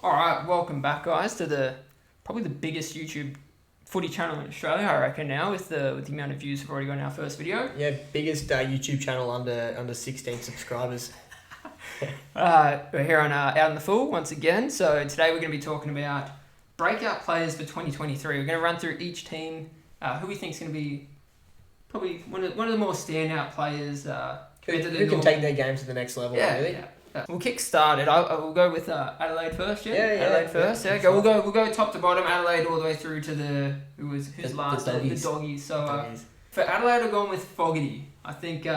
Alright, welcome back guys to probably the biggest YouTube footy channel in Australia, I reckon now, with the amount of views we've already got in our first video. Yeah, biggest YouTube channel under 16 subscribers. We're here on Out in the Full once again, so today we're going to be talking about breakout players for 2023. We're going to run through each team, who we think is going to be probably one of the more standout players. Who can take their game to the next level, really? Yeah. We'll kick started. We'll go with Adelaide first. Adelaide first. Yeah. We'll go top to bottom. Adelaide all the way through to the doggies. So for Adelaide, we're going with Fogarty. I think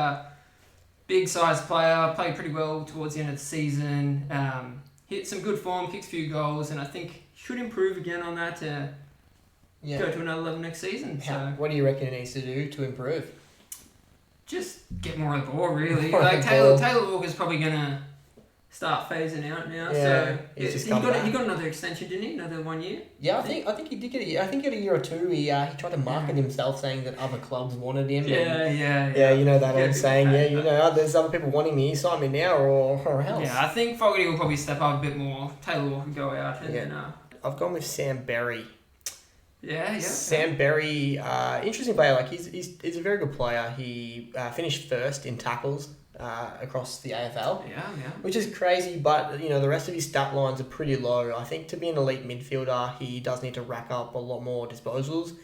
big size player, played pretty well towards the end of the season. Hit some good form, kicked a few goals, and I think should improve again on that to go to another level next season. What do you reckon he needs to do to improve? Just get more of the ball, really. Like Taylor Walker's probably gonna start phasing out now. Yeah, so he got another extension, didn't he? Another 1 year. Yeah, I think he did get I think he had a year or two. He tried to market himself, saying that other clubs wanted him. Yeah. You know that old saying. There's other people wanting me. Sign me now or else. Yeah, I think Fogarty will probably step up a bit more. Taylor Walker go out, and then I've gone with Sam Berry. Yeah. Sam Berry, interesting player. Like he's a very good player. He finished first in tackles across the AFL. Yeah. Which is crazy, but the rest of his stat lines are pretty low. I think to be an elite midfielder, he does need to rack up a lot more disposals.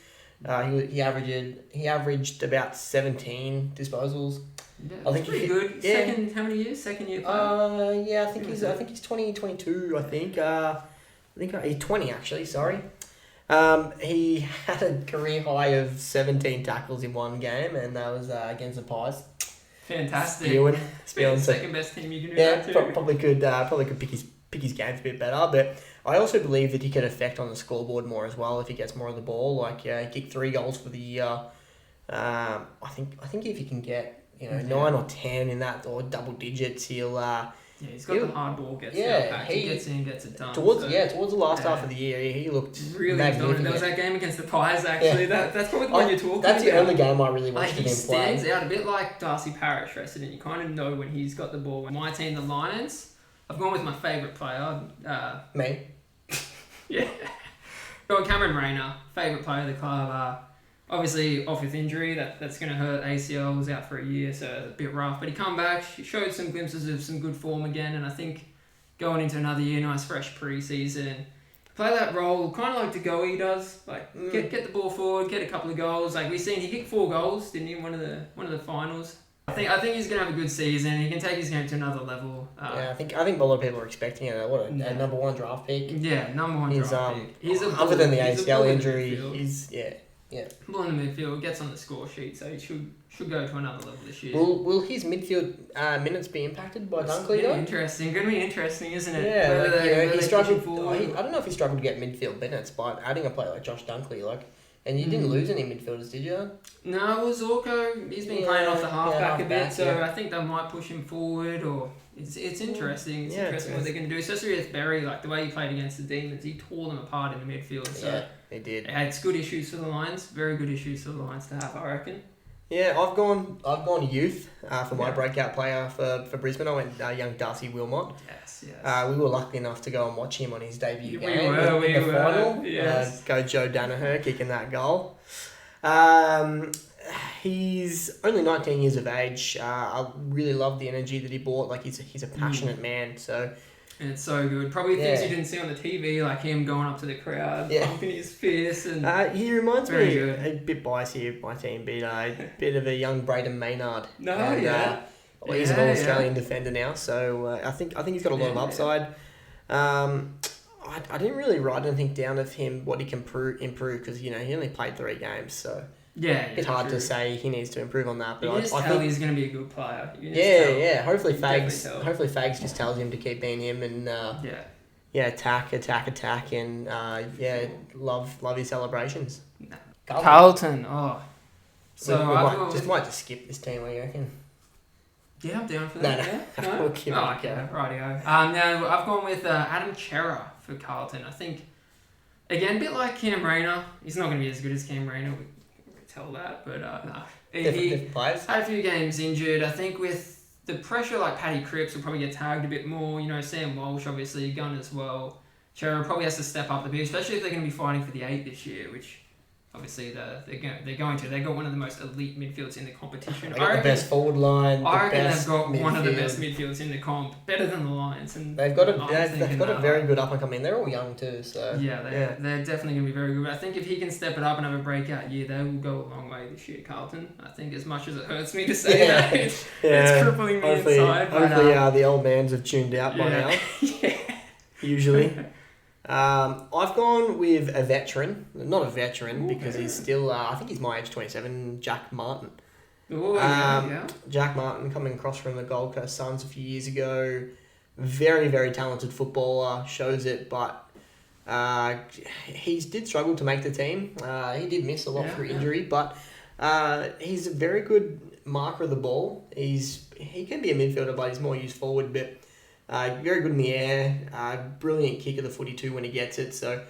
He averaged about 17 disposals. Yeah, I think pretty good. Yeah. How many years? Second year player? I think he's 2022. I think he's 20 actually. Sorry. He had a career high of 17 tackles in one game, and that was against the Pies. Fantastic. Spewing. Second best team you can do that too. Probably could pick his games a bit better, but I also believe that he could affect on the scoreboard more as well if he gets more of the ball. Like he kicked 3 goals for the year. I think if he can get 9 or 10 in that or double digits, he'll. He's got the hard ball. He gets in, gets it done. Towards the last half of the year, he looked really magnificent. There was that game against the Pies, actually. Yeah. That's probably the one you're talking about. That's the only game I really watched him play. He stands out a bit like Darcy Parish, resident. You kind of know when he's got the ball. My team, the Lions, I've gone with my favourite player. Me? Yeah. Got Cameron Rayner, favourite player of the club. Obviously, off with injury, that's going to hurt. ACL was out for a year, so a bit rough. But he come back, showed some glimpses of some good form again, and I think going into another year, nice fresh pre-season. Play that role, kind of like De Goey does. Like get the ball forward, get a couple of goals. Like we've seen, he kicked 4 goals, didn't he, in one of the finals. I think he's going to have a good season. He can take his game to another level. I think a lot of people are expecting it. What a number 1 draft pick. Yeah, number 1 draft pick. He's other than the ACL injury, he's Ball in the midfield, gets on the score sheet, so he should go to another level this year. Will his midfield minutes be impacted by Dunkley though? Interesting. Going to be interesting, isn't it? Yeah, he struggled. I don't know if he struggled to get midfield minutes, but adding a player like Josh Dunkley, and you didn't lose any midfielders, did you? No, it was Zorko. He's been playing off the halfback a bit, so I think that might push him forward. Or it's interesting. It's interesting what they're going to do, especially with Berry. Like the way he played against the Demons, he tore them apart in the midfield. So they did. It's good issues for the Lions. Very good issues for the Lions to have, I reckon. Yeah, I've gone youth for my breakout player for Brisbane. I went young Darcy Wilmot. Yes. We were lucky enough to go and watch him on his debut game in the final. Yes. Go Joe Danaher kicking that goal. He's only 19 years of age. I really love the energy that he brought. Like he's a passionate man. So. And it's so good. Probably things you didn't see on the TV, like him going up to the crowd, pumping his fist. And he reminds me, a bit biased here, my team, but a bit of a young Braden Maynard. He's an All-Australian defender now, so I think he's got a lot of upside. I didn't really write anything down of him, what he can improve, because he only played 3 games, so... It's hard to say he needs to improve on that, but I think he's going to be a good player. Hopefully Fags just tells him to keep being him and attack, and love his celebrations. Carlton. Oh, so we might just skip this team. What do you reckon? Yeah, I'm down for that. No? Okay, rightio. Now I've gone with Adam Chera for Carlton. I think again, a bit like Cam Rayner. He's not going to be as good as Cam Rayner. Tell that, but he had a few games injured. I think with the pressure, like Paddy Cripps will probably get tagged a bit more. Sam Walsh, obviously, gun as well. Chera probably has to step up a bit, especially if they're going to be fighting for the 8 this year, which obviously they're going to. They've got one of the most elite midfields in the competition. They got the best forward line. I reckon they've got midfield. one of the best midfields in the comp, better than the Lions. And they've got a very good up and coming. They're all young too, so they're definitely going to be very good. But I think if he can step it up and have a breakout year, they will go a long way this year, Carlton. I think as much as it hurts me to say that, it's crippling me inside. Hopefully, the old mans have tuned out by now. Usually. I've gone with a veteran, not a veteran because he's still, I think he's my age, 27, Jack Martin. Jack Martin coming across from the Gold Coast Suns a few years ago. Very, very talented footballer, shows it, but he did struggle to make the team. He did miss a lot through injury, but he's a very good marker of the ball. He can be a midfielder, but he's more used forward, but very good in the air, brilliant kick of the footy too when he gets it, so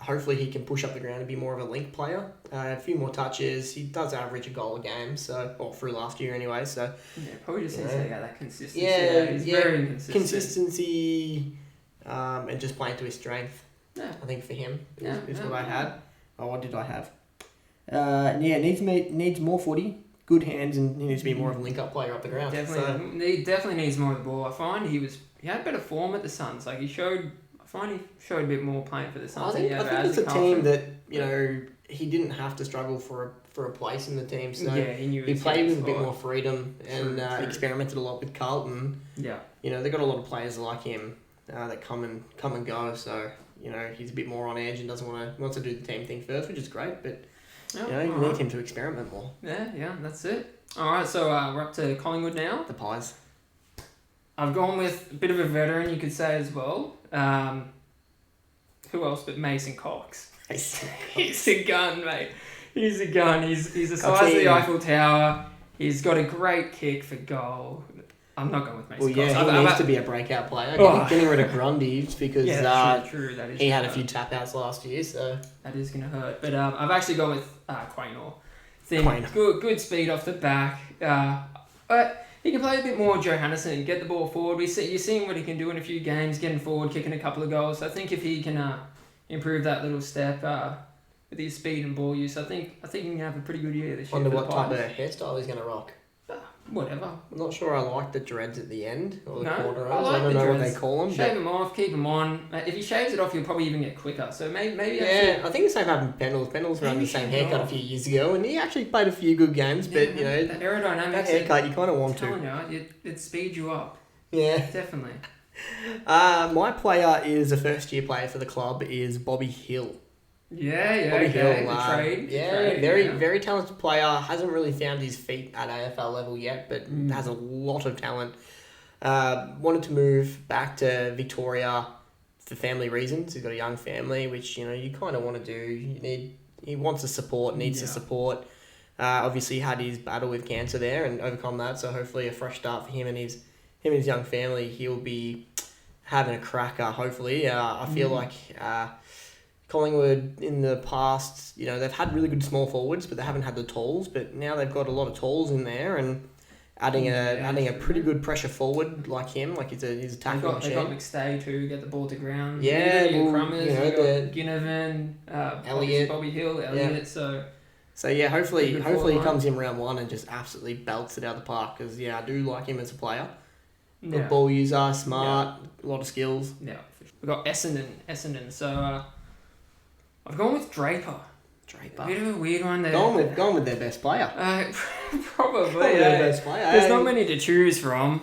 hopefully he can push up the ground and be more of a link player. A few more touches, he does average a goal a game, or through last year anyway, so... Yeah, probably just needs to get that consistency. He's very inconsistent. Consistency, and just playing to his strength, I think for him, is what I had. Oh, what did I have? Needs more footy. Good hands, and he needs to be more of a link-up player up the ground. He definitely needs more of the ball. I find he had better form at the Suns. Like he showed a bit more playing for the Suns. I think it's a team that he didn't have to struggle for a place in the team. So he played with a bit more freedom and experimented a lot with Carlton. Yeah, they got a lot of players like him that come and go. So he's a bit more on edge and wants to do the team thing first, which is great, but. You need him to experiment more. Yeah, that's it. Alright, so we're up to Collingwood now. The Pies. I've gone with a bit of a veteran, you could say, as well. Who else but Mason Cox? He's a gun, mate. He's a gun. He's the size of the Eiffel Tower. He's got a great kick for goal. I'm not going with Mason Cox. He needs to be a breakout player. Getting rid of Grundy because true. That is he had a few tap outs last year, so that is going to hurt. But I've actually gone with Quaynor. Good speed off the back. But he can play a bit more Johannesson and get the ball forward. You're seeing what he can do in a few games, getting forward, kicking a couple of goals. So I think if he can improve that little step with his speed and ball use, I think he can have a pretty good year this year. Wonder what type of hairstyle he's going to rock. Whatever. I'm not sure I like the dreads at the end or the corduroys. I don't know what they call them. Shave them off, keep them on. If he shaves it off, he'll probably even get quicker. So maybe. I think the same happened with Pendles. Pendles ran the same haircut a few years ago, and he actually played a few good games. But the aerodynamics. That haircut, you kind of want to. It speeds you up. Yeah, definitely. My player is a first-year player for the club. Is Bobby Hill. Bobby Hill, trade. Very talented player. Hasn't really found his feet at AFL level yet, but has a lot of talent. Wanted to move back to Victoria for family reasons. He's got a young family, which you kind of want to do. He wants the support, needs the support. Obviously, he had his battle with cancer there and overcome that. So hopefully, a fresh start for him and his young family. He'll be having a cracker. Hopefully, I feel like. Collingwood in the past, they've had really good small forwards, but they haven't had the tools. But now they've got a lot of tools in there, and adding a pretty good pressure forward like him, like he's a tackling machine. They've got McStay too, get the ball to ground. Crummers, Ginnivan, Elliott, Bobby Hill, Elliott. So hopefully he comes in round one and just absolutely belts it out of the park. Because I do like him as a player. Good ball user, smart, a lot of skills. Yeah, we've got Essendon. So. I've gone with Draper. A bit of a weird one there. Gone with their best player. Probably. Their best player. There's not many to choose from.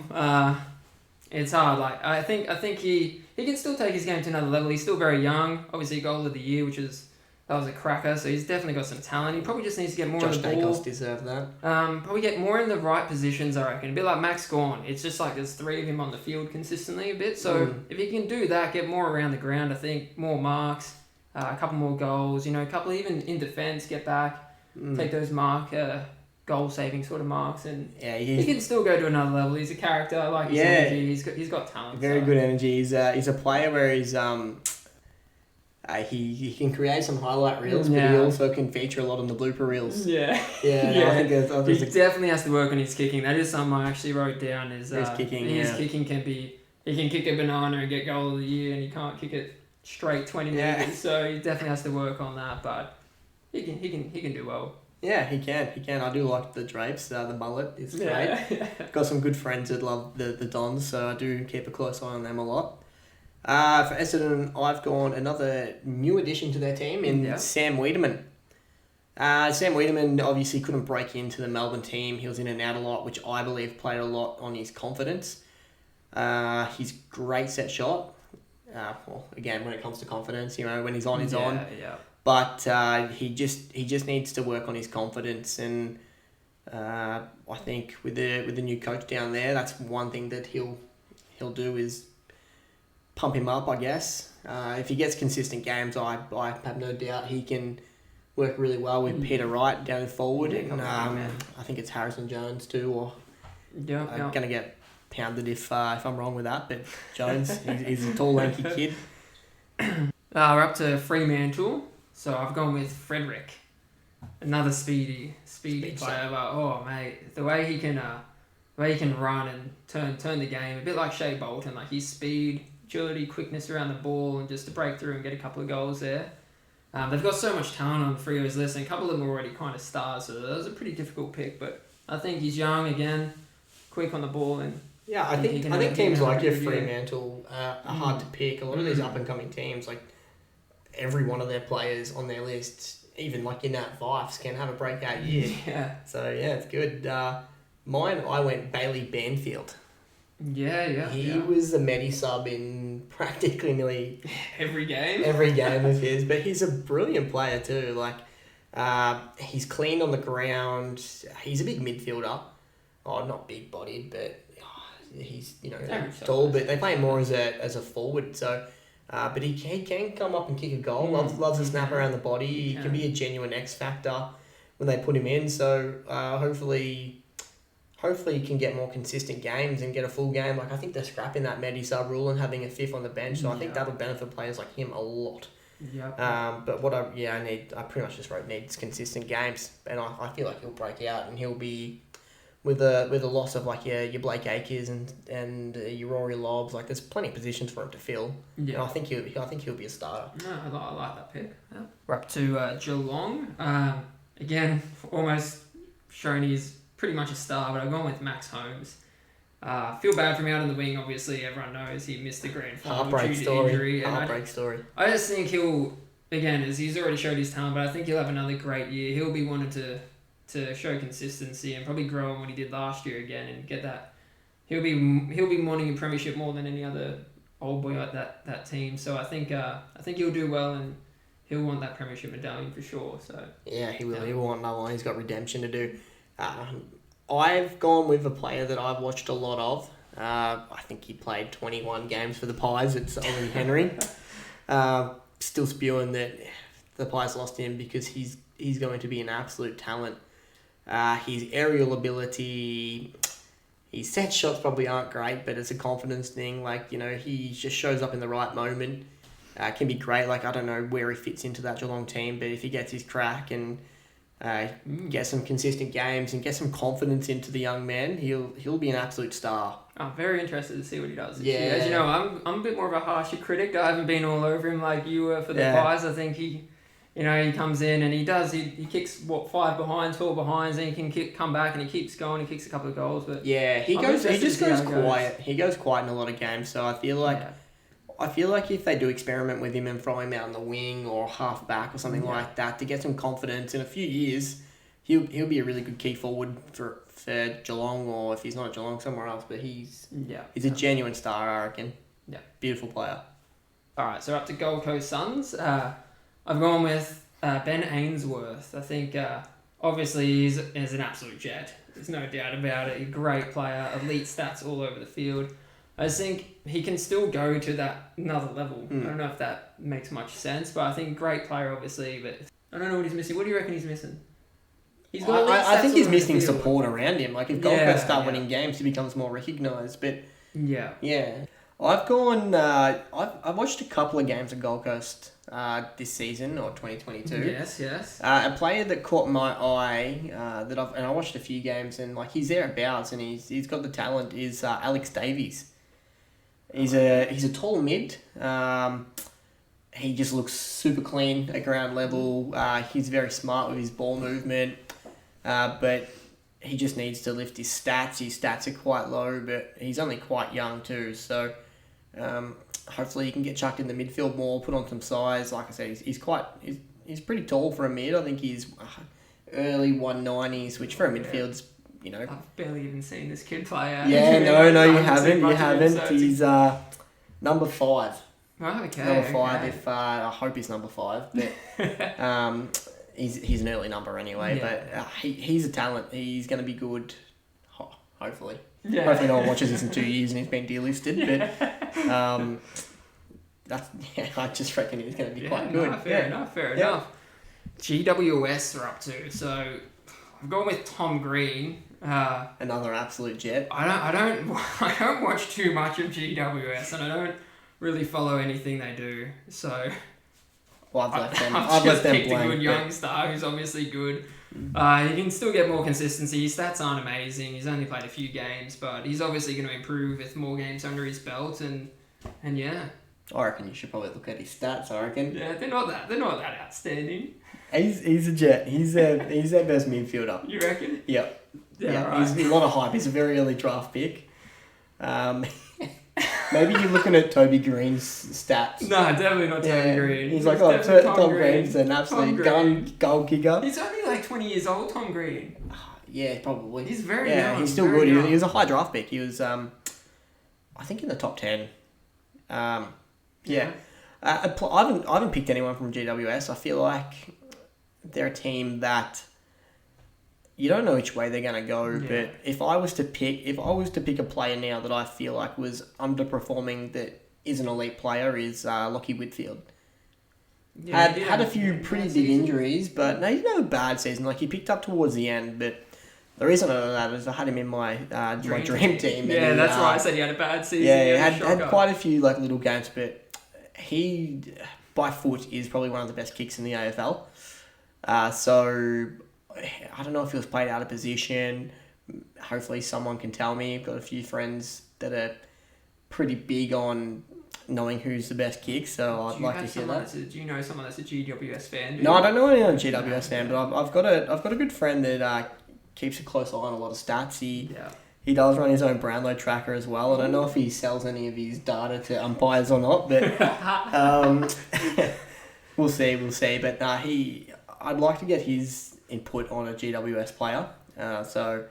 It's hard. Like I think he can still take his game to another level. He's still very young. Obviously, goal of the year, that was a cracker. So he's definitely got some talent. He probably just needs to get more of the ball. Josh Dacos deserved that. Probably get more in the right positions, I reckon. A bit like Max Gawn. It's just like there's 3 of him on the field consistently a bit. So if he can do that, get more around the ground, I think more marks. A couple more goals, a couple even in defence, get back, take those goal-saving sort of marks, and he can still go to another level. He's a character, I like his energy. He's got talent. Very good energy. He's a player where he can create some highlight reels, but he also can feature a lot on the blooper reels. I think he definitely has to work on his kicking. That is something I actually wrote down. His kicking can be. He can kick a banana and get goal of the year, and he can't kick it. straight 20 metres, so he definitely has to work on that, but he can do well. Yeah, he can. I do like the drapes, the mullet. It's great. Got some good friends that love the Dons, so I do keep a close eye on them a lot. For Essendon, I've gone another new addition to their team in Sam Wiedemann. Sam Wiedemann obviously couldn't break into the Melbourne team. He was in and out a lot, which I believe played a lot on his confidence. He's great set shot. Well, again, when it comes to confidence, when he's on, he's on. Yeah. But he just needs to work on his confidence, and I think with the new coach down there, that's one thing that he'll do is pump him up, I guess. If he gets consistent games, I have no doubt he can work really well with Peter Wright down forward, and I think it's Harrison Jones too. Or I'm gonna get pounded if I'm wrong with that, but Jones, he's a tall, lanky kid. We're up to Fremantle, so I've gone with Frederick, another speedy player. But oh mate, the way he can run and turn the game, a bit like Shea Bolton, like his speed, agility, quickness around the ball, and just to break through and get a couple of goals there. They've got so much talent on Freo's list, and a couple of them are already kind of stars, so that was a pretty difficult pick. But I think he's young again, quick on the ball, and I think teams like Fremantle are hard to pick. A lot of these up and coming teams, like every one of their players on their list, even like in that Vifes, can have a breakout year. Yeah. So yeah, it's good. Mine, I went Bailey Banfield. Yeah. He was the Medi sub in practically nearly every game of his, but he's a brilliant player too. Like, he's clean on the ground. He's a big midfielder. Oh, not big bodied, but he's tall. But they play him more as a forward. So, but he can come up and kick a goal. Loves to snap around the body. He can be a genuine X factor when they put him in. So hopefully he can get more consistent games and get a full game. Like, I think they're scrapping that Medi sub rule and having a fifth on the bench. So I think that'll benefit players like him a lot. But what I pretty much just wrote needs consistent games, and I feel like he'll break out and he'll be with a loss of like your Blake Acres and your Rory Lobbs. Like, there's plenty of positions for him to fill. Yeah, and I think he'll be a starter. No, I like that pick. Yeah. We're up to Geelong. Again, almost shown he's pretty much a star, but I've gone with Max Holmes. Feel bad for him out in the wing. Obviously, everyone knows he missed the grand final due to injury. Heartbreak story. I just think he'll, again, as he's already showed his talent, but I think he'll have another great year. He'll be wanting to show consistency and probably grow on what he did last year again and get that. He'll be wanting a premiership more than any other old boy like that team. So I think he'll do well and he'll want that premiership medallion for sure. So yeah, he will. He will want another one. He's got redemption to do. I've gone with a player that I've watched a lot of. I think he played 21 games for the Pies. It's Ollie Henry. Still spewing that the Pies lost him because he's going to be an absolute talent. His aerial ability, his set shots probably aren't great, but it's a confidence thing. Like, he just shows up in the right moment. Can be great. Like, I don't know where he fits into that Geelong team, but if he gets his crack and get some consistent games and get some confidence into the young man, he'll be an absolute star. I'm very interested to see what he does. Yeah. As you know, I'm a bit more of a harsher critic. I haven't been all over him like you were for the Pies. I think he comes in and he kicks 5 behinds, 4 behinds, and he can come back and he keeps going. He kicks a couple of goals, but he just goes quiet. He goes quiet in a lot of games. So I feel like if they do experiment with him and throw him out on the wing or half back or something like that to get some confidence, in a few years, he'll be a really good key forward for Geelong, or if he's not at Geelong, somewhere else. But he's a genuine star, I reckon. Yeah, beautiful player. All right, so up to Gold Coast Suns. I've gone with Ben Ainsworth. I think obviously he's an absolute jet. There's no doubt about it. He's a great player, elite stats all over the field. I just think he can still go to that another level. I don't know if that makes much sense, but I think great player, obviously. But I don't know what he's missing. What do you reckon he's missing? I think he's missing support around him. Like, if Gold Coast start winning games, he becomes more recognised. But I've gone. I've watched a couple of games of Gold Coast this season or 2022. Yes. A player that caught my eye I watched a few games and like he's thereabouts and he's got the talent is Alex Davies. He's a tall mid. he just looks super clean at ground level. He's very smart with his ball movement, but he just needs to lift his stats. His stats are quite low, but he's only quite young too. So hopefully he can get chucked in the midfield more, put on some size. Like I said, he's pretty tall for a mid. I think he's early 190s, which for a midfield's, you know. I've barely even seen this kid play out. Yeah, no, you haven't. You haven't. So He's number 5. Oh, okay. Number 5. Okay. If I hope he's number 5, but he's an early number anyway. Yeah. But he's a talent. He's going to be good. Hopefully. Yeah. Hopefully no one watches this in 2 years and he's been delisted. But I just reckon he's going to be quite good. No, fair enough. GWS are up to, so I've gone with Tom Green. Another absolute jet. I don't watch too much of GWS, and I don't really follow anything they do. So well, I've just picked a good young star who's obviously good. He can still get more consistency. His stats aren't amazing. He's only played a few games, but he's obviously going to improve with more games under his belt. And yeah. I reckon you should probably look at his stats. I reckon. Yeah, they're not that outstanding. He's a jet. He's their best midfielder. You reckon? Yep. Yeah. Right. He's a lot of hype. He's a very early draft pick. Maybe you're looking at Toby Green's stats. No, definitely not Toby Green. He's like, Tom Green's an absolute goal kicker. He's only like 20 years old, Tom Green. Yeah, probably. He's very young. He's still good. He was a high draft pick. He was, I think, in the top 10. Yeah. I haven't picked anyone from GWS. I feel like they're a team that you don't know which way they're going to go. Yeah. But if I was to pick a player now that I feel like was underperforming that is an elite player is Lockie Whitfield. Yeah, had a few pretty big injuries, but no, he didn't have a bad season. Like he picked up towards the end, but the reason I know that is I had him in my dream team. Yeah, and that's why I said he had a bad season. Yeah, he had quite a few like little games, but he by foot is probably one of the best kicks in the AFL. So I don't know if he was played out of position. Hopefully someone can tell me. I've got a few friends that are pretty big on knowing who's the best kick, so I'd like to hear that. Do you know someone that's a GWS fan? No, I don't know anyone GWS fan, but I've got a good friend that keeps a close eye on a lot of stats. He does run his own Brownlow tracker as well. I don't know if he sells any of his data to umpires or not, but we'll see. But I'd like to get his input on a GWS player. So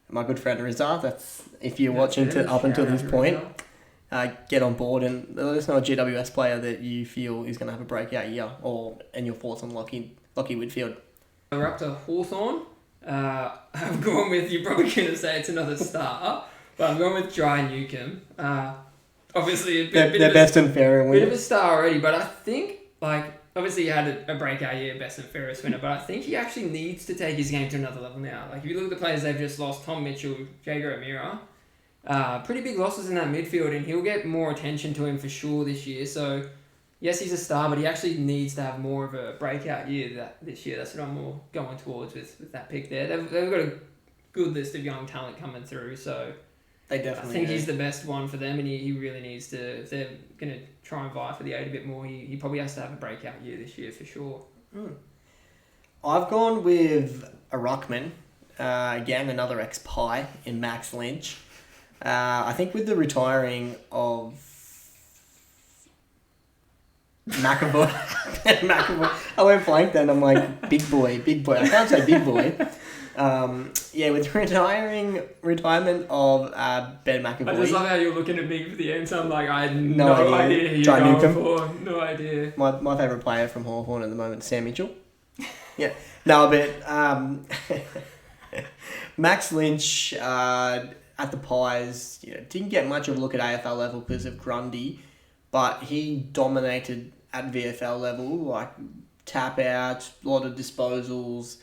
my good friend Rizza, that's if you're watching up until this point, get on board and let us know a GWS player that you feel is going to have a breakout year, and your thoughts on Lockie Whitfield. We're up to Hawthorn. I've gone with, you're probably going to say it's another star, but I'm going with Jai Newcomb. Obviously, they're best and fair bit of a star already, but I think, obviously he had a breakout year, best and fairest winner, but I think he actually needs to take his game to another level now. Like, if you look at the players they've just lost, Tom Mitchell, Jager O'Meara, pretty big losses in that midfield, and he'll get more attention to him for sure this year. So, yes, he's a star, but he actually needs to have more of a breakout year this year. That's what I'm more going towards with that pick there. They've got a good list of young talent coming through, so they definitely I think he's the best one for them, and he really needs to, if they're going to try and vie for the 8 a bit more, he probably has to have a breakout year this year for sure. I've gone with a ruckman, again, another ex-Pie in Max Lynch. I think with the retiring of McAvoy. I went blank then. I'm like, big boy. I can't say big boy. With retirement of Ben McAvoy. I just love how you're looking at me for the answer. I'm like, I had no idea who you're going for. No idea. My favourite player from Hawthorn at the moment, Sam Mitchell. Yeah. No, but Max Lynch at the Pies, didn't get much of a look at AFL level because of Grundy. But he dominated at VFL level, like tap outs, a lot of disposals.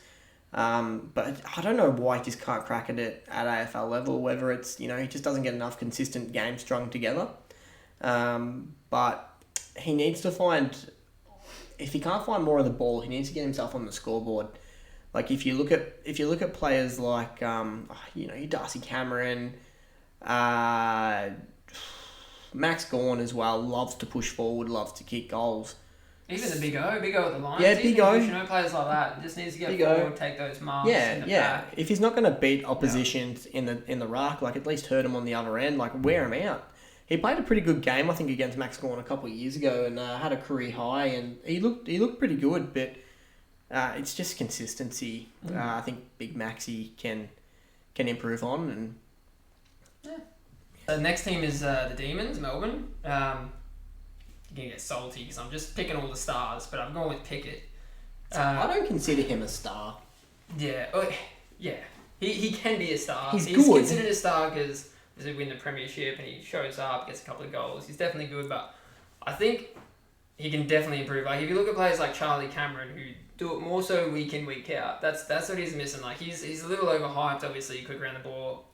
But I don't know why he just can't crack it at AFL level, whether it's, he just doesn't get enough consistent games strung together. But he needs to find, if he can't find more of the ball, he needs to get himself on the scoreboard. Like if you look at players like, Darcy Cameron, Max Gawn as well, loves to push forward, loves to kick goals. Even the Big O at the Lions. Yeah, Big O. Players like that just needs to get Big forward, O. take those marks in the back. If he's not going to beat oppositions in the ruck, like at least hurt him on the other end, like wear him out. He played a pretty good game, I think, against Max Gawn a couple of years ago, and had a career high, and he looked pretty good, but it's just consistency. I think Big Maxi can improve on, and The next team is the Demons, Melbourne. You're going to get salty because I'm just picking all the stars, but I'm going with Pickett. I don't consider him a star. Yeah. He can be a star. He's good. Considered a star because he win the premiership and he shows up, gets a couple of goals. He's definitely good, but I think he can definitely improve. Like if you look at players like Charlie Cameron who do it more so week in, week out, that's what he's missing. Like he's a little overhyped, obviously, quick around the ball,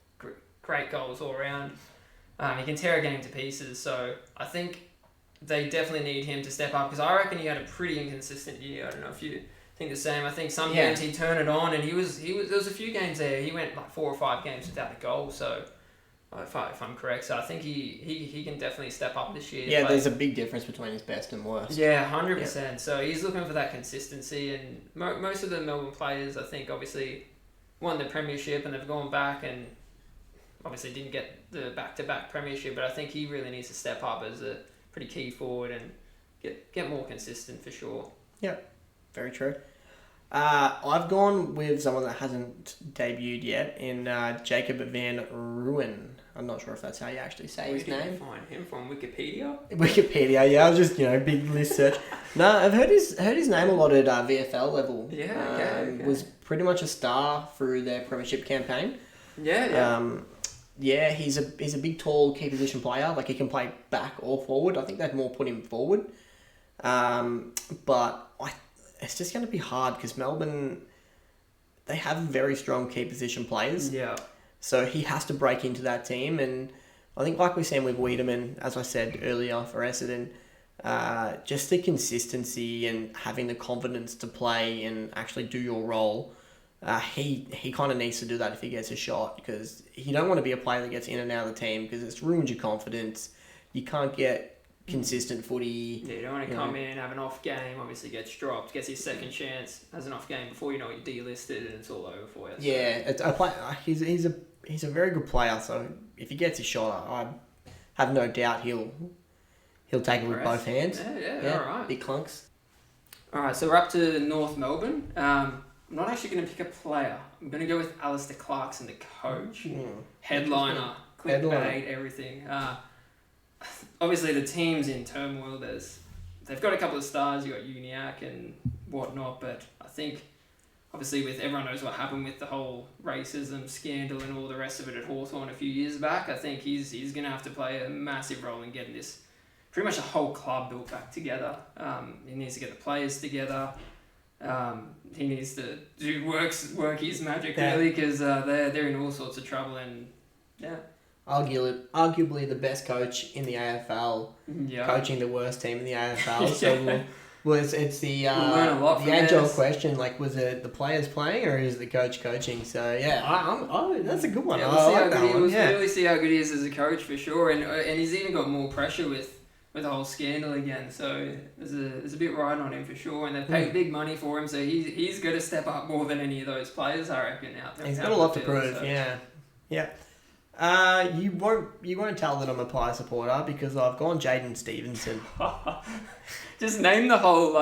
great goals all around. He can tear a game to pieces, so I think they definitely need him to step up because I reckon he had a pretty inconsistent year. I don't know if you think the same. I think some games he turned it on, and he was there was a few games there he went like 4 or 5 games without a goal. So if I'm correct, so I think he can definitely step up this year. Yeah, there's a big difference between his best and worst. Yeah, 100%. So he's looking for that consistency, and most of the Melbourne players, I think, obviously won the premiership and they've gone back and obviously didn't get the back-to-back premiership, but I think he really needs to step up as a pretty key forward and get more consistent for sure. Yeah, very true. I've gone with someone that hasn't debuted yet in Jacob Van Ruin. I'm not sure if that's how you actually say his name. Where did you find him from? Wikipedia? Wikipedia, yeah. I was just big list search. No, I've heard his name a lot at VFL level. Yeah, okay. Was pretty much a star through their premiership campaign. Yeah. He's a big, tall key position player. Like he can play back or forward. I think they'd more put him forward. But it's just going to be hard because Melbourne, they have very strong key position players. Yeah. So he has to break into that team. And I think like we're saying with Wiedemann, as I said earlier for Essendon, just the consistency and having the confidence to play and actually do your role. He kind of needs to do that if he gets a shot because you don't want to be a player that gets in and out of the team because it's ruined your confidence. You can't get consistent footy. Yeah, you don't want to come in, have an off game, obviously gets dropped, gets his second chance, has an off game before you know you're delisted and it's all over for you. So. Yeah, he's a very good player. So if he gets a shot, I have no doubt he'll take it with both hands. Yeah, all right. Big clunks. All right, so we're up to North Melbourne. I'm not actually going to pick a player. I'm going to go with Alistair Clarkson, the coach. Headliner, clickbait, everything. Obviously, the team's in turmoil. They've got a couple of stars. You got Uniac and whatnot, but I think, obviously, with everyone knows what happened with the whole racism scandal and all the rest of it at Hawthorn a few years back. I think he's going to have to play a massive role in getting this, pretty much the whole club built back together. He needs to get the players together. He needs to work his magic really because they're in all sorts of trouble and arguably the best coach in the AFL, coaching the worst team in the AFL. So it's the learn a lot the age-old question, like was it the players playing or is it the coach coaching? So that's a good one. We'll really see how good he is as a coach for sure, and he's even got more pressure with the whole scandal again, so there's a bit riding on him for sure, and they've paid big money for him, so he's got to step up more than any of those players, I reckon, out there. He's got a lot to prove, so. Yeah. You won't tell that I'm a Pie supporter because I've gone Jaden Stevenson. Just name the whole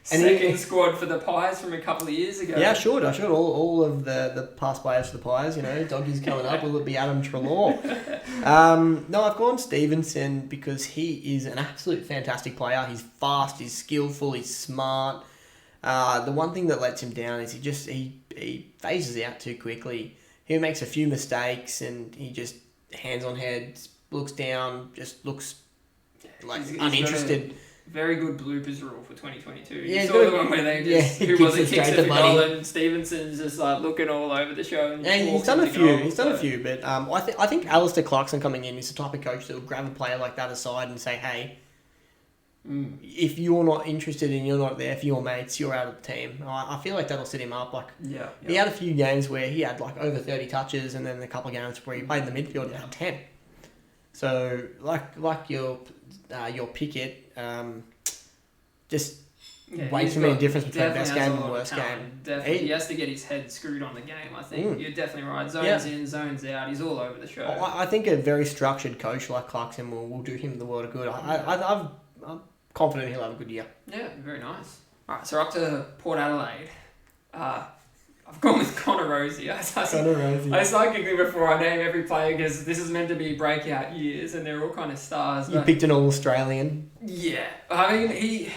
second squad for the Pies from a couple of years ago. Yeah, sure. I should. All of the past players for the Pies, Doggy's coming up. Will it be Adam Treloar? No, I've gone Stevenson because he is an absolute fantastic player. He's fast, he's skillful, he's smart. The one thing that lets him down is he phases out too quickly. He makes a few mistakes and he just hands on head, looks down, just looks uninterested. Very good bloopers rule for 2022. Yeah, you saw the one where they just kicks it for goal and Stevenson's just looking all over the show. And he's done a few. But I think Alistair Clarkson coming in is the type of coach that will grab a player like that aside and say, hey, if you're not interested and you're not there for your mates, you're out of the team. I feel like that'll set him up. He had a few games where he had over 30 touches, and then a couple of games where he played in the midfield and had 10. So like your Pickett, just way too many difference between definitely best has game a and lot of worst game. talent. Definitely, he has to get his head screwed on the game. I think you're definitely right. Zones in, zones out. He's all over the show. I think a very structured coach like Clarkson will do him the world of good. I'm confident he'll have a good year. Yeah, very nice. All right, so up to Port Adelaide. I've gone with Connor Rosie. I start giggling before I name every player because this is meant to be breakout years and they're all kind of stars. You picked an All-Australian. Yeah, I mean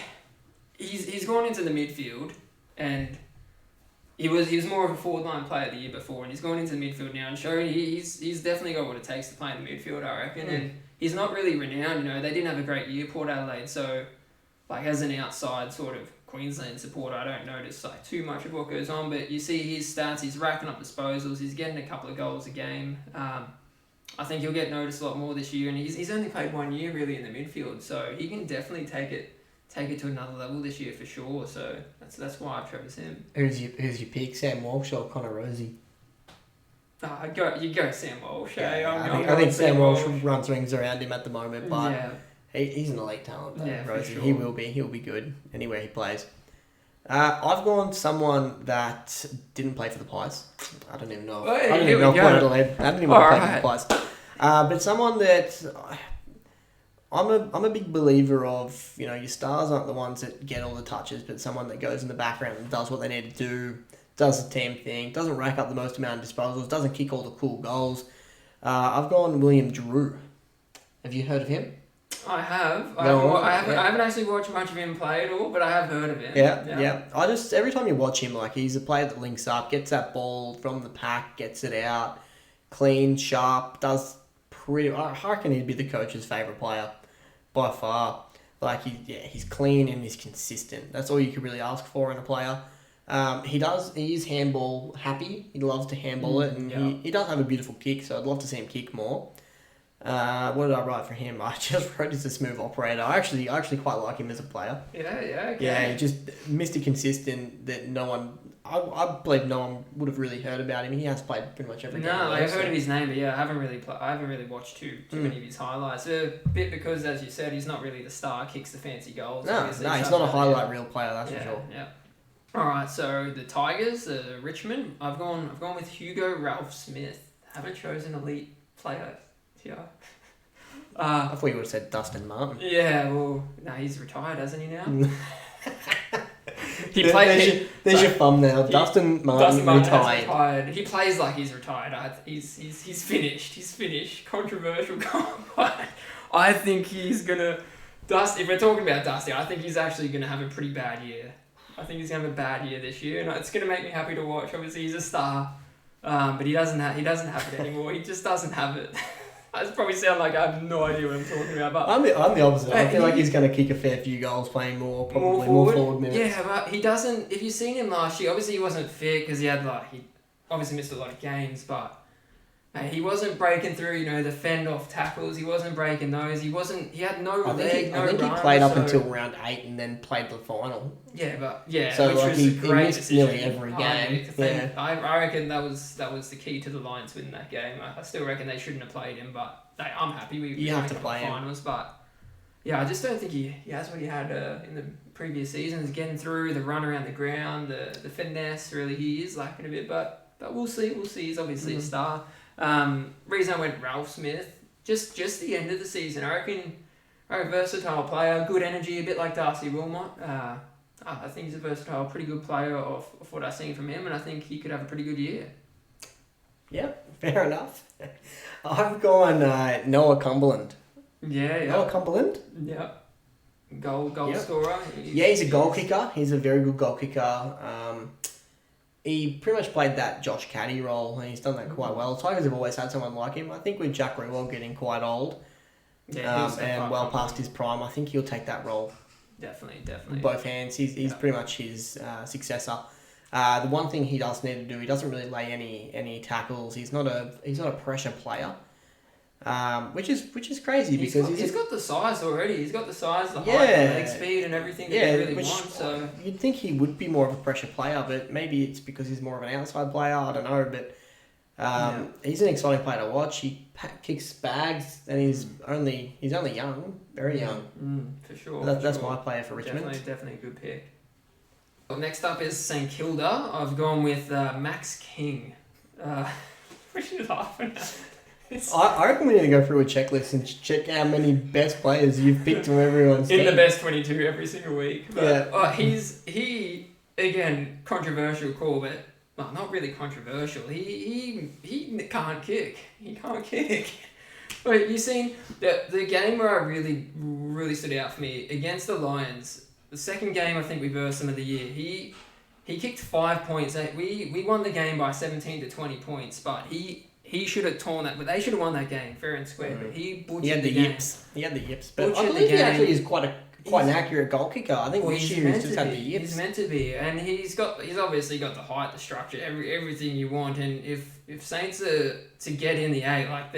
he's gone into the midfield and he was more of a forward line player the year before and he's gone into the midfield now and showing he's definitely got what it takes to play in the midfield, I reckon. And he's not really renowned, they didn't have a great year, Port Adelaide, so like as an outside sort of Queensland supporter, I don't notice like too much of what goes on, but you see his stats, he's racking up disposals, he's getting a couple of goals a game. I think he'll get noticed a lot more this year, and he's only played 1 year really in the midfield, so he can definitely take it to another level this year for sure. So that's why I've chosen him. Who's your pick, Sam Walsh or Connor Rosie? You go Sam Walsh. I think Sam Walsh runs rings around him at the moment, but he's an elite talent. Rosie, sure. He'll be good anywhere he plays. I've gone someone that didn't play for the Pies. I don't even know. I don't even know Adelaide. I don't even know play for the Pies. But someone that I'm a big believer of. Your stars aren't the ones that get all the touches, but someone that goes in the background and does what they need to do, does the team thing, doesn't rack up the most amount of disposals, doesn't kick all the cool goals. I've gone William Drew. Have you heard of him? I have. I haven't actually watched much of him play at all, but I have heard of him. Yeah. I just every time you watch him, like he's a player that links up, gets that ball from the pack, gets it out, clean, sharp, does pretty. I reckon he'd be the coach's favourite player by far. Like he's clean and he's consistent. That's all you can really ask for in a player. He is handball happy. He loves to handball it, and he does have a beautiful kick. So I'd love to see him kick more. What did I write for him? I just wrote he's a smooth operator. I actually quite like him as a player. Okay. He just Mr. Consistent that no one... I believe no one would have really heard about him. He has played pretty much every game. No, I've heard of his name, but I haven't really watched too many of his highlights. A bit because, as you said, he's not really the star, kicks the fancy goals. No, he's not a highlight reel player, that's for sure. Yeah. Alright, so the Tigers, Richmond, I've gone with Hugo Ralph Smith. Haven't chosen elite player. Yeah. I thought you would have said Dustin Martin. Yeah, well, no, he's retired, hasn't he now? There's your thumbnail. Dustin Martin retired. He plays like he's retired. He's finished. He's finished. Controversial comment. I think he's gonna if we're talking about Dusty, I think he's actually gonna have a pretty bad year. I think he's gonna have a bad year this year, and it's gonna make me happy to watch. Obviously, he's a star, but he doesn't have it anymore. He just doesn't have it. I probably sound like I have no idea what I'm talking about. But I'm the opposite. I feel like he's going to kick a fair few goals, playing more forward minutes. Yeah, but he doesn't. If you've seen him last year, obviously he wasn't fit because he obviously missed a lot of games, but he wasn't breaking through, the fend off tackles. He wasn't breaking those. He had no leg, no run. I think he played up until round 8 and then played the final. So which was he great missed nearly every game. I reckon that was the key to the Lions winning that game. I still reckon they shouldn't have played him, but I'm happy we have to play him. Finals. But I just don't think he has what he had in the previous seasons. Getting through the run around the ground, the finesse. Really, he is lacking a bit, but we'll see. He's obviously a star. Reason I went Ralph Smith, just the end of the season. I reckon a versatile player, good energy, a bit like Darcy Wilmot. I think he's a versatile, pretty good player of what I've seen from him, and I think he could have a pretty good year. Yep, fair enough. I've gone Noah Cumberland. Yeah. Noah Cumberland? Yep. Goal scorer. He's a goal kicker. He's a very good goal kicker. He pretty much played that Josh Caddy role, and he's done that quite well. Tigers have always had someone like him. I think with Jack Rewell getting quite old and well past his prime, I think he'll take that role. Definitely. With both hands. He's pretty much his successor. The one thing he does need to do, he doesn't really lay any tackles. He's not a pressure player. Which is crazy because he's got the size already. He's got the size, the height, the leg speed, and everything that he really wants. So you'd think he would be more of a pressure player, but maybe it's because he's more of an outside player. I don't know, but he's an exciting player to watch. He kicks bags, and he's only young, very young. For sure. That's my player for Richmond. Definitely a good pick. Well, next up is St Kilda. I've gone with Max King. Which is laughing at. I reckon we need to go through a checklist and check how many best players you've picked from everyone's team. In the best 22 every single week. But, Yeah. He again, controversial call, but well, not really controversial. He can't kick. He can't kick. But you seen the game where I really stood out for me against the Lions. The second game I think we versed him of the year. He kicked 5 points. We won the game by 17 to 20 points, but he should have torn that, but they should have won that game fair and square. But he butchered the game. He had the yips, but Butchered I believe the he actually game. is quite an accurate goal kicker. I think this year he's just had the yips. He's meant to be, and he's obviously got the height, the structure, everything you want. And if Saints are to get in the eight, like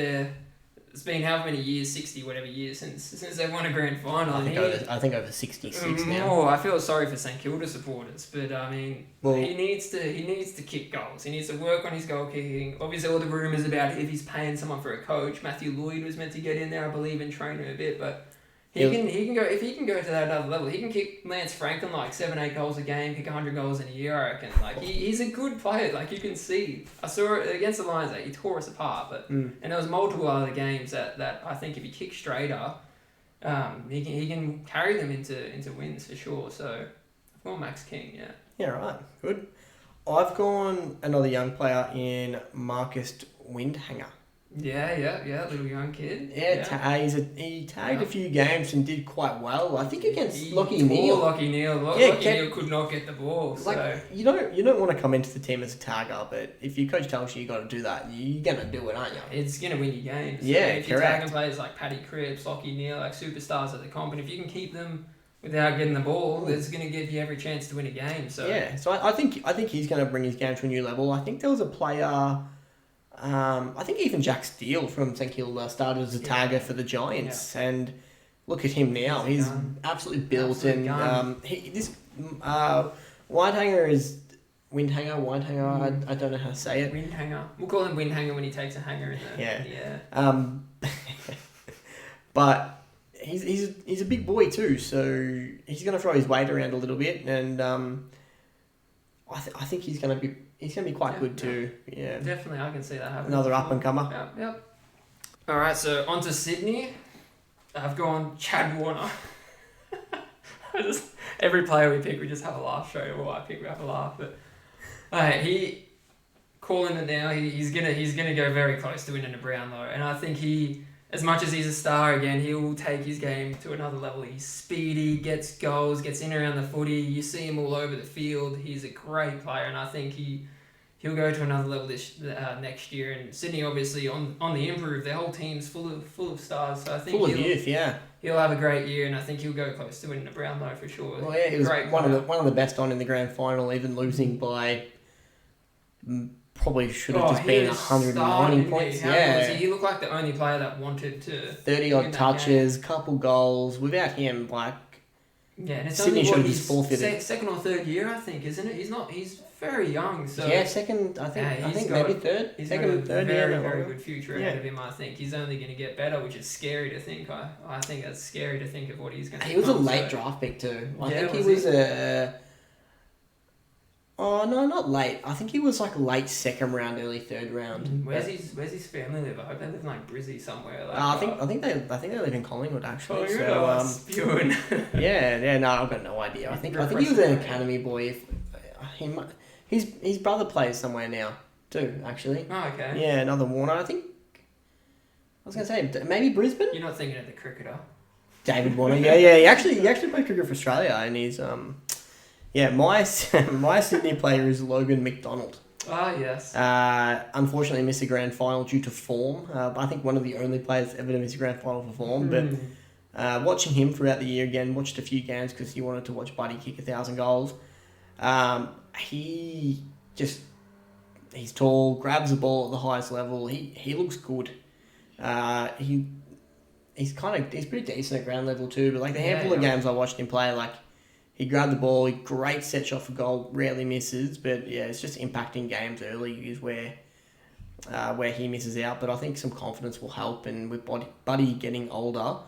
it's been how many years, 60 whatever years since they won a grand final. I think over 66 now. Oh, I feel sorry for St Kilda supporters, but I mean, he needs to kick goals. He needs to work on his goal kicking. Obviously, all the rumours about if he's paying someone for a coach. Matthew Lloyd was meant to get in there, I believe, and train him a bit, but he can go if he can go to that other level. He can kick Lance Franklin like 7-8 goals a game, kick 100 goals in a year. I reckon. Like he's a good player. Like you can see, I saw it against the Lions. He tore us apart. But and there was multiple other games that I think if he kicks straighter, he can carry them into wins for sure. So I've gone Max King. Yeah. Yeah. Right. Good. I've gone another young player in Marcus Windhanger. Yeah, little young kid. He tagged a few games and did quite well. I think against Lockie Neal. Lockie Neal could not get the ball. So. You don't want to come into the team as a tagger, but if your coach tells you got to do that, you're gonna do it, aren't you? It's gonna win you games. Yeah, if you're tagging players like Paddy Cripps, Lockie Neal, like superstars at the comp, and if you can keep them without getting the ball, it's gonna give you every chance to win a game. So I think he's gonna bring his game to a new level. I think there was a player. I think even Jack Steele from St Kilda started as a tagger for the Giants, and look at him now. He's absolutely built, and Windhanger is Windhanger. I don't know how to say it. Windhanger. We'll call him Windhanger when he takes a hanger in there. Yeah. But he's a big boy too, so he's gonna throw his weight around a little bit, and I think he's gonna be quite good too. Yeah. Definitely, I can see that happening. Another up and comer. Yep. All right, so on to Sydney. I've gone Chad Warner. Every player we pick, we just have a laugh straight away. I pick, we have a laugh. But he calling it now. He's gonna go very close to winning a Brownlow, and I think as much as he's a star again, he will take his game to another level. He's speedy, gets goals, gets in around the footy. You see him all over the field. He's a great player, and I think he'll go to another level this next year. And Sydney, obviously, on the improve. Their whole team's full of stars. So I think full of youth, yeah. He'll have a great year, and I think he'll go close to winning a Brownlow for sure. Well, yeah, he was one of the best on in the grand final, even losing by. Probably should have just been 190 points. He looked like the only player that wanted to 30 odd touches, couple goals. Without him, and it's Sydney only should have just forfeited. Second or third year, I think, isn't it? He's very young. So second. I think maybe third. He's Second and third. Very good future ahead of him. I think he's only going to get better, which is scary to think. I think that's scary to think of what he's going to. He was a late draft pick too. I think he was a. Oh no, not late. I think he was like late second round, early third round. Where's his family live? I hope they live in like Brizzy somewhere. I think they live in Collingwood actually. Spewing. No, I've got no idea. I think he was an academy boy. His brother plays somewhere now too. Actually. Oh, okay. Yeah, another Warner. I was gonna say maybe Brisbane. You're not thinking of the cricketer. David Warner. Yeah. He actually played cricket for Australia, and he's my Sydney player is Logan McDonald. Ah, yes. Unfortunately missed the grand final due to form. I think one of the only players ever to miss a grand final for form. But watching him throughout the year again, watched a few games because he wanted to watch Buddy kick 1,000 goals. He's tall, grabs the ball at the highest level. He looks good. He's pretty decent at ground level too. But like the handful of games I watched him play, like. He grabbed the ball, great set shot for goal, rarely misses, but yeah, it's just impacting games early is where he misses out. But I think some confidence will help, and with Buddy getting older,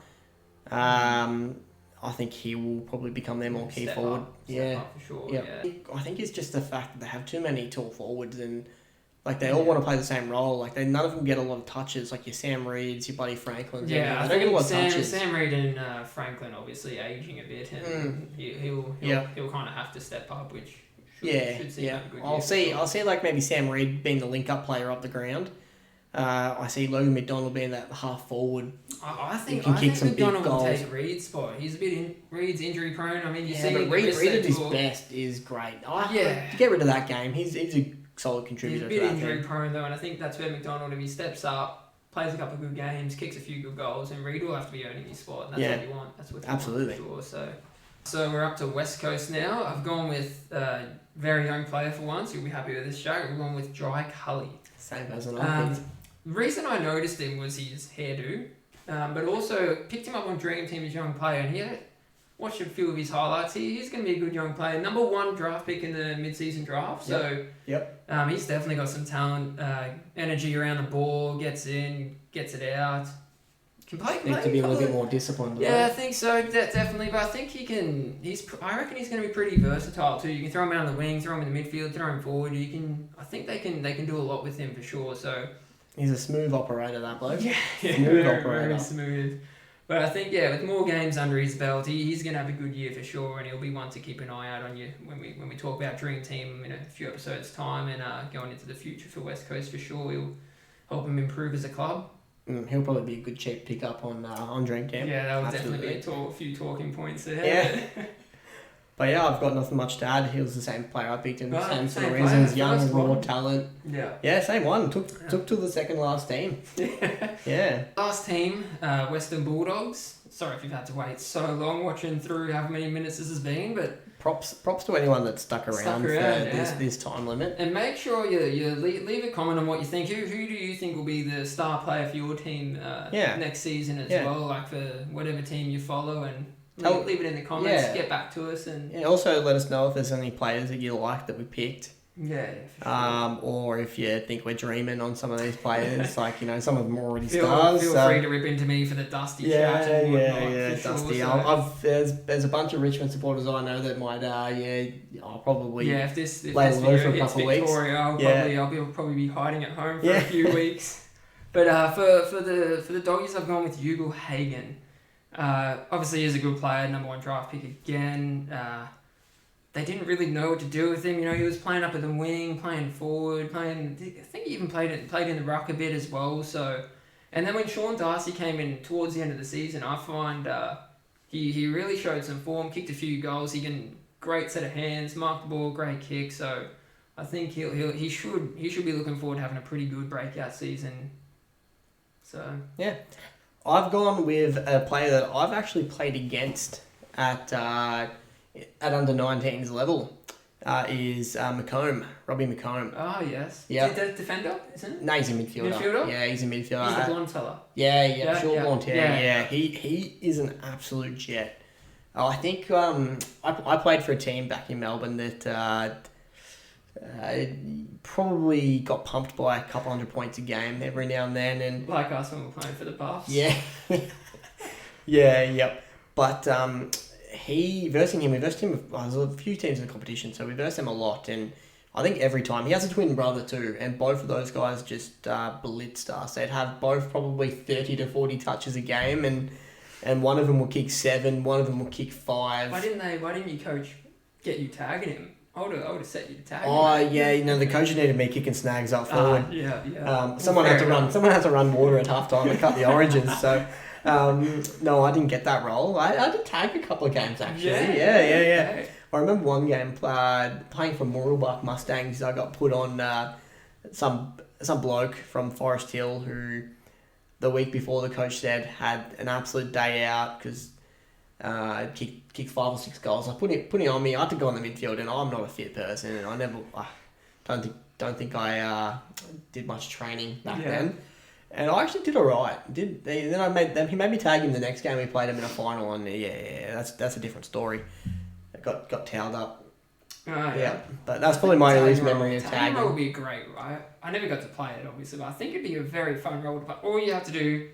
I I think he will probably become their more key Step forward. Step up for sure. Yeah. I think it's just the fact that they have too many tall forwards and like they all want to play the same role. Like none of them get a lot of touches. Like your Sam Reeds, your Buddy Franklins. Yeah, I they don't get a lot think of touches. Sam Reid and Franklin obviously aging a bit, and he'll kind of have to step up, which should see a good year. I'll see like maybe Sam Reid being the link-up player up the ground. I see Logan McDonald being that half forward. I think McDonald will take Reid's spot. He's a bit Reid's injury prone. I mean, but Reid at his best is great. Get rid of that game. He's a solid contributor. He's a bit injury prone though, and I think that's where McDonald, if he steps up, plays a couple of good games, kicks a few good goals, and Reid will have to be earning his spot. And that's what you want. That's what you absolutely want for sure. So we're up to West Coast now. I've gone with very young player for once. You'll be happy with this, Jack. We're going with Jai Cully. Same person I picked. The reason I noticed him was his hairdo, but also picked him up on Dream Team as a young player, and watched a few of his highlights. He's going to be a good young player. Number 1 draft pick in the mid-season draft, so he's definitely got some talent, energy around the ball, gets in, gets it out. Can play. Needs to be a little bit more disciplined. Yeah, I think so, definitely. But I think he can. I reckon he's going to be pretty versatile too. You can throw him out on the wing, throw him in the midfield, throw him forward. I think they can do a lot with him for sure. So. He's a smooth operator, that bloke. Yeah, smooth operator. Very smooth. But I think, with more games under his belt, he's going to have a good year for sure, and he'll be one to keep an eye out on you when we talk about Dream Team in a few episodes' time and going into the future for West Coast for sure. We'll help him improve as a club. He'll probably be a good cheap pickup on Dream Team. Yeah, that will definitely be a few talking points there. Yeah. But I've got nothing much to add. He was the same player I picked him. Same sort of player, reasons. Young, raw talent. Yeah. Yeah, same one. Took to the second last team. Yeah. Last team, Western Bulldogs. Sorry if you've had to wait so long watching through however many minutes this has been, but props to anyone that's stuck around for this time limit. And make sure you leave a comment on what you think. Who do you think will be the star player for your team next season as well? Like for whatever team you follow, and leave it in the comments. Get back to us and also let us know if there's any players that you like that we picked. Yeah, for sure. Or if you think we're dreaming on some of these players, like some of them are already stars. Feel free to rip into me for the Dusty chat and whatnot. Dusty. Sure, there's a bunch of Richmond supporters I know that might I'll probably if this lay low for a hits couple Victoria, of weeks. I'll probably be hiding at home for a few weeks. But for the Doggies, I've gone with Ugle Hagen. Obviously, he's a good player, number 1 draft pick again. They didn't really know what to do with him. He was playing up at the wing, playing forward, I think he even played in the ruck a bit as well. So, and then when Sean Darcy came in towards the end of the season, I find he really showed some form, kicked a few goals. He can great set of hands, marked the ball, great kick. So, I think he should be looking forward to having a pretty good breakout season. So yeah, I've gone with a player that I've actually played against at under 19s level. Is McComb, Robbie McComb. Oh, yes. Yeah. Is he the defender, isn't it? No, he's a midfielder. Midfielder? Yeah, he's a midfielder. He's the blonde fella. Short blonde hair. Yeah. He is an absolute jet. I think I played for a team back in Melbourne that probably got pumped by a couple hundred points a game every now and then. And like us when we're playing for the Buffs. Yeah. Yep. But we versed him. There's a few teams in the competition, so we versed him a lot. And I think every time, he has a twin brother too, and both of those guys just blitzed us. They'd have both probably 30 to 40 touches a game, and one of them will kick 7, one of them will kick 5. Why didn't your coach get you tagging him? I would have set you to tag him. Oh yeah, the coach needed me kicking snags up forward. Yeah. Someone had to run water at halftime to cut the oranges. So. No, I didn't get that role. I did tag a couple of games actually. Yeah. I remember one game playing for Mooralbuck Mustangs. I got put on some bloke from Forest Hill who the week before the coach said had an absolute day out because kicked 5 or 6 goals. I put it on me. I had to go on the midfield, and I'm not a fit person, and I don't think I did much training back then. And I actually did alright. He made me tag him the next game. We played him in a final, and that's a different story. I got towed up. But that's probably my earliest memory of tagging. Tagging would be great, right? I never got to play it, obviously, but I think it'd be a very fun role to play. All you have to do,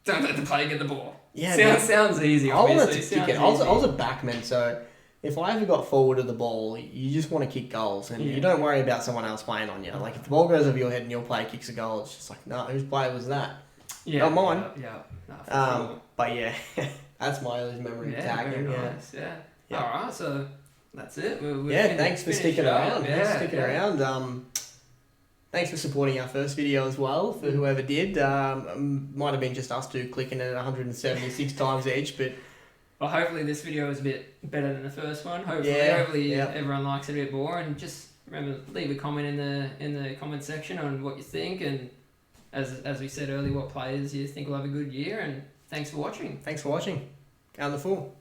don't let the player get the ball. Yeah, sounds easy. I wanted Obviously, to kick it. I was a backman, so if I ever got forward of the ball, you just want to kick goals, and you don't worry about someone else playing on you. Like if the ball goes over your head and your player kicks a goal, it's just like, no, whose player was that? Yeah, Not mine. Yeah. No, for sure. But yeah, that's my earliest memory of tagging. Very nice. Yeah. All right, so that's it. Thanks for sticking around. Thanks for supporting our first video as well, for whoever did. Might have been just us two clicking it 176 times each, but... Well, hopefully this video is a bit better than the first one. Hopefully everyone likes it a bit more. And just remember, leave a comment in the comment section on what you think, and as we said earlier, what players you think will have a good year. And thanks for watching. Out the full.